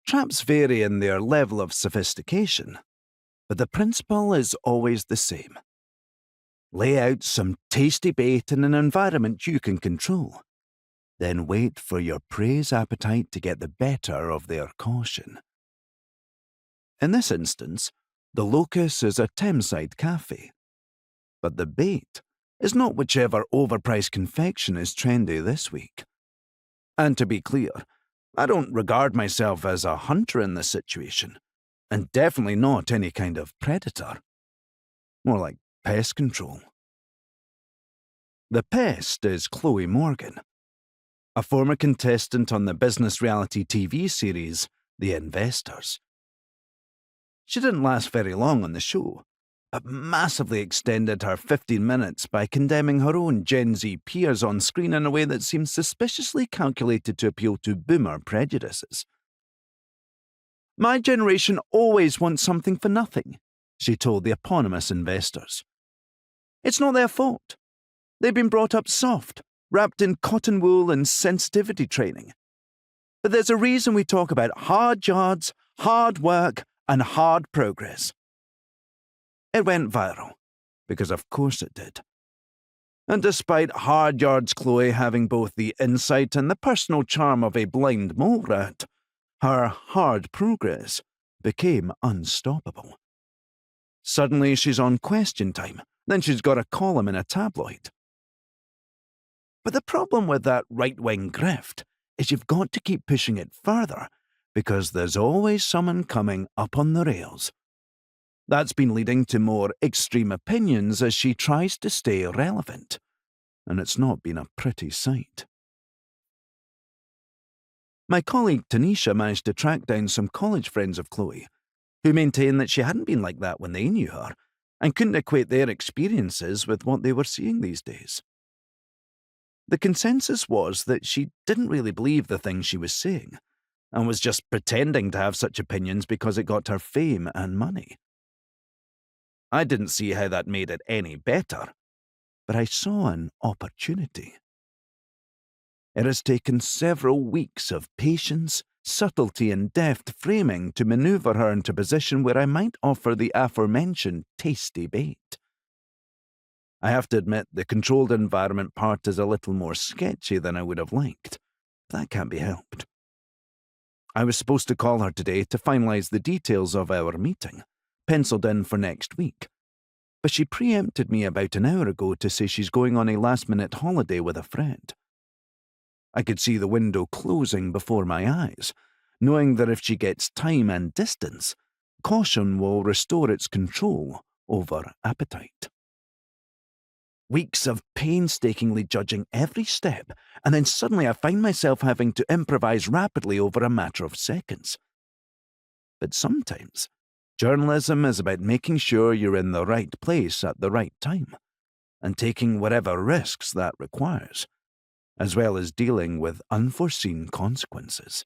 Traps vary in their level of sophistication, but the principle is always the same. Lay out some tasty bait in an environment you can control, then wait for your prey's appetite to get the better of their caution. In this instance, the locus is a Thameside cafe, but the bait is not whichever overpriced confection is trendy this week. And to be clear, I don't regard myself as a hunter in this situation, and definitely not any kind of predator. More like pest control. The pest is Chloe Morgan, a former contestant on the business reality TV series The Investors. She didn't last very long on the show, but massively extended her 15 minutes by condemning her own Gen Z peers on screen in a way that seemed suspiciously calculated to appeal to boomer prejudices. "My generation always wants something for nothing," she told the eponymous investors. "It's not their fault. They've been brought up soft, wrapped in cotton wool and sensitivity training. But there's a reason we talk about hard yards, hard work, and hard progress." It went viral, because of course it did. And despite Hard Yards Chloe having both the insight and the personal charm of a blind mole rat, her hard progress became unstoppable. Suddenly she's on Question Time, then she's got a column in a tabloid. But the problem with that right-wing grift is you've got to keep pushing it further, because there's always someone coming up on the rails. That's been leading to more extreme opinions as she tries to stay relevant, and it's not been a pretty sight. My colleague Tanisha managed to track down some college friends of Chloe, who maintain that she hadn't been like that when they knew her, and couldn't equate their experiences with what they were seeing these days. The consensus was that she didn't really believe the things she was saying, and was just pretending to have such opinions because it got her fame and money. I didn't see how that made it any better, but I saw an opportunity. It has taken several weeks of patience, subtlety, and deft framing to maneuver her into a position where I might offer the aforementioned tasty bait. I have to admit the controlled environment part is a little more sketchy than I would have liked. That can't be helped. I was supposed to call her today to finalize the details of our meeting, penciled in for next week, but she preempted me about an hour ago to say she's going on a last-minute holiday with a friend. I could see the window closing before my eyes, knowing that if she gets time and distance, caution will restore its control over appetite. Weeks of painstakingly judging every step, and then suddenly I find myself having to improvise rapidly over a matter of seconds. But sometimes, journalism is about making sure you're in the right place at the right time, and taking whatever risks that requires, as well as dealing with unforeseen consequences.